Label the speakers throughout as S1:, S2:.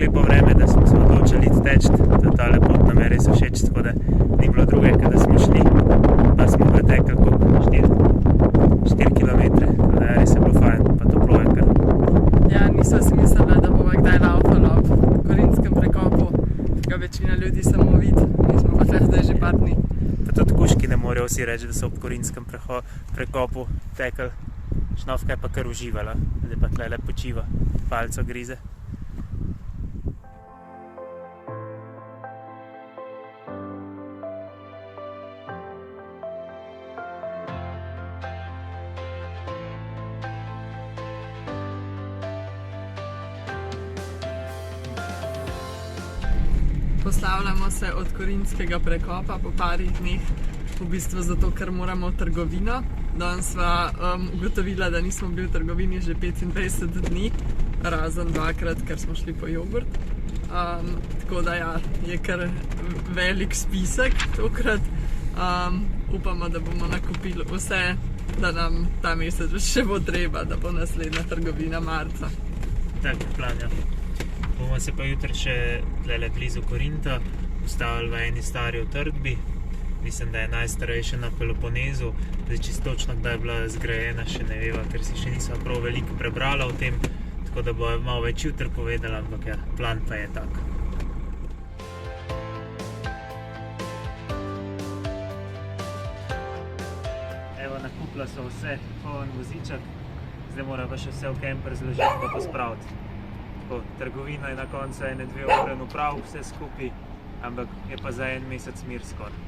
S1: lepo vreme, da smo se odločili teči, da tale pot nam je res všeč, tako da ni bilo druge, da smo šli, pa smo pretekli koliko, 4 kilometre, tako da res je bilo fajn, pa toplo je kar.
S2: Ja, nisva si mislila, da bova kdaj laufala ob Korinjskem prekopu, tako večina ljudi samo vidi, mi smo pa tukaj zdaj že par dni.
S1: Pa tudi kužki ne morejo vsi reči, da so ob Korinjskem prekopu tekli. Šnofka je pa kar uživala, zdaj pa tle počiva, palco grize.
S2: Poslavljamo se od Korinjskega prekopa po parih dneh, v bistvu zato, ker moramo v trgovino. Danes sva ugotovila, da nismo bili v trgovini že 25 dni, razen dvakrat, ker smo šli po jogurt. Tako da ja, je kar velik spisek tokrat. Upamo, da bomo nakupili vse, da nam ta mesec še bo treba, da bo naslednja trgovina marca.
S1: Tak je plan, ja. Bomo se pa jutri še tlele blizu Korinta ustavili v eni stari utrdbi. Mislim, da je najstarejša na Peloponezu. Zdaj, čisto točno, kdaj je bila zgrajena, še ne veva, ker si še nisva prav veliko prebrala o tem, tako da bo malo več jutri povedala, ampak ja, plan pa je tak. Evo, nakupila so vse, poln voziček, zdaj mora pa še vse v kemper zložiti pa pospraviti. Tako, trgovina je na koncu 1-2 ure naprav, vse skupaj, ampak je pa za en mesec mir skoraj.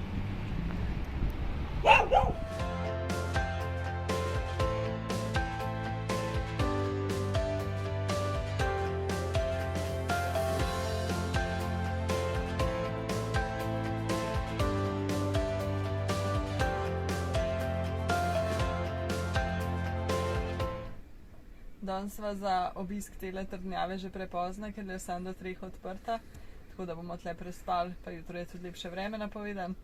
S2: Danes sva za obisk tele trdnjave že prepozna, ker je samo do 3 odprta, tako da bomo tle prespali, pa jutro je tudi lepše vreme napovedan.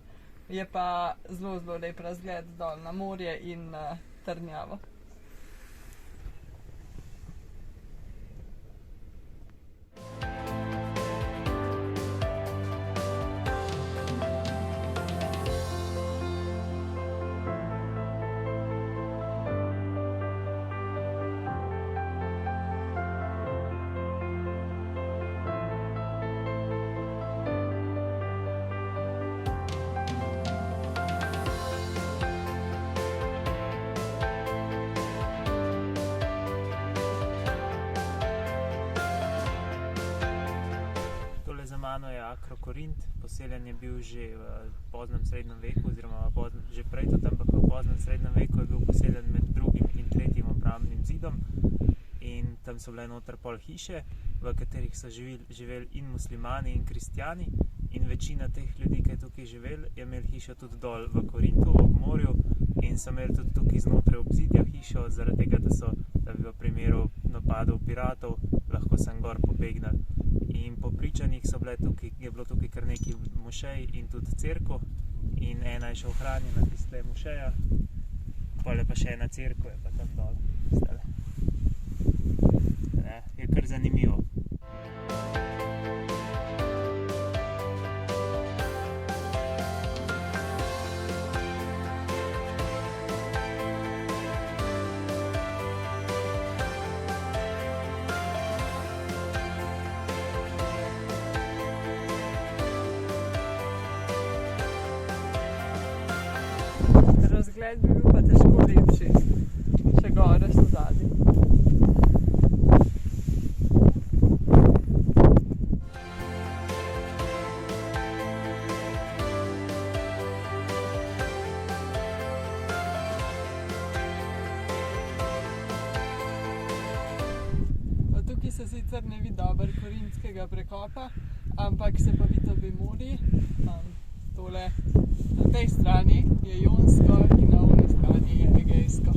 S2: Je pa zelo lep razgled dol na morje in na trdnjavo.
S1: Za mano je Akrokorint, poseljen je bil že v poznem srednjem veku, oziroma že prej tudi, ampak v poznem srednjem veku je bil poseljen med 2. in 3. obrambnim zidom in tam so bile noter pol hiše, v katerih so živeli in muslimani in kristjani in večina teh ljudi, ki je tukaj živeli, je imel hišo tudi dol v Korintu, ob morju in so imeli tudi tukaj znotraj obzidja hišo, zaradi tega, da bi v primeru napadov piratov lahko sem gor pobegnili. In po pričanjih je bilo tukaj kar nekaj mošej in tudi cerkev in ena je še ohranjena, tista je mošeja, pole pa še ena cerkev je pa tam dol. Je kar zanimivo.
S2: Razgled bi bil pa težko lepši, še gore so zadnji. Tukaj se sicer ne vidi dobro Korinjskega prekopa, ampak se pa vidi obe morji. Tole na tej strani je Jonsko in na oni strani je Egejsko.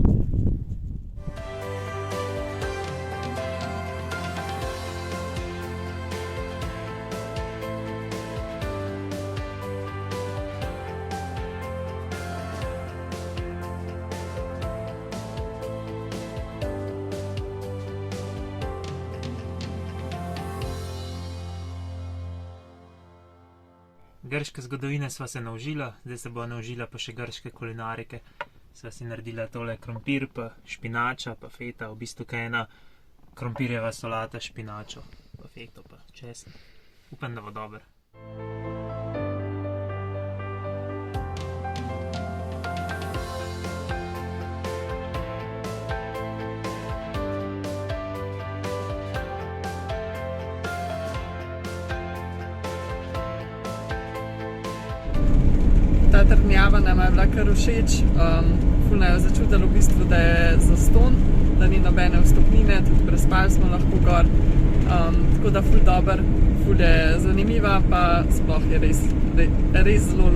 S1: grške zgodovine sva se naučila, zdaj se bo naučila pa še grške kulinarike. Sva si naredila tole krompir, pa špinača, pa feta, v bistvu kaj ena krompirjeva solata s špinačo, pa feto, pa česen. Upam, da bo dober.
S2: Ta trdnjava nama je bila kar všeč, ful naj jo začutila v bistvu, da je zastonj, da ni nobene vstopnine, tudi prespali smo lahko gor, tako da ful dober, ful je zanimiva, pa sploh je res zelo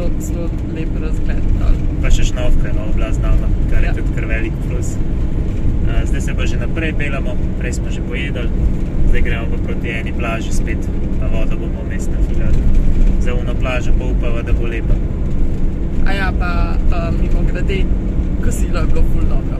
S2: lep razgled dol.
S1: Pa še šnovka je bila z nama, kar je tudi kar velik plus. Zdaj se pa že naprej pelamo, prej smo že pojedli, zdaj gremo pa proti eni plaži spet, pa voda bomo vmes nafilali. Za ono plažo pa upava, da bo lepa.
S2: A ja, pa mimogrede, kosilo je bilo ful dobro.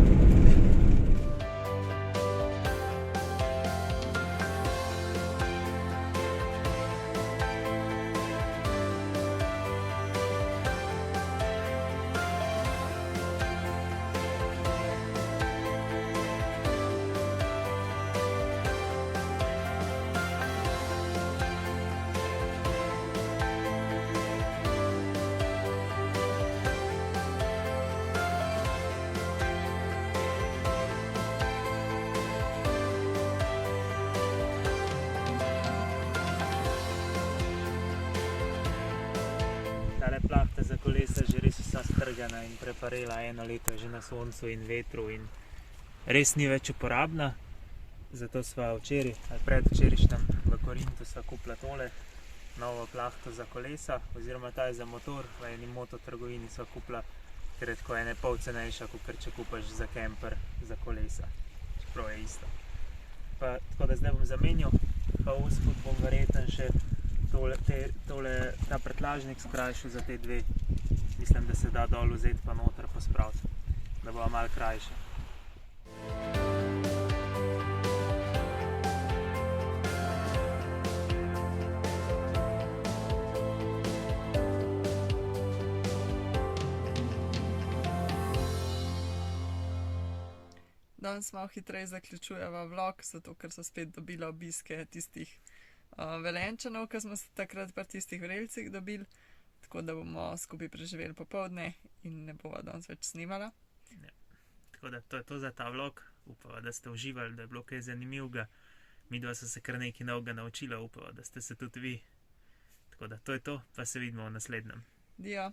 S1: Tale plahta za kolesa že res vsa strgana in preparela, eno leto je že na soncu in vetru in res ni več uporabna. Zato sva včeraj, ali predvčerajšnjem v Korintu sva kupila tole novo plahto za kolesa, oziroma ta je za motor, v eni mototrgovini sva kupila, ker je tako ene pol cenejša, kakor če kupaš za kemper za kolesa, čeprav je isto. Pa, tako da zdaj bom zamenjal, pa usput bom verjetno še ta prtljažnik skrajšal za te dve. Mislim, da se da dol vzeti pa noter pospraviti, da bo malo krajše.
S2: Danes malo hitreje zaključujeva vlog, zato ker so spet dobila obiske tistih Velenjčanov, ki smo se takrat pri tistih vrelcih dobili, tako da bomo skupaj preživeli popoldne in ne bova danes več snimala.
S1: Ja. Tako da to je to za ta vlog, upava, da ste uživali, da je bilo kaj zanimivega. Midva so se kar nekaj novega naučila, upava, da ste se tudi vi. Tako da to je to, pa se vidimo v naslednjem.
S2: Dio.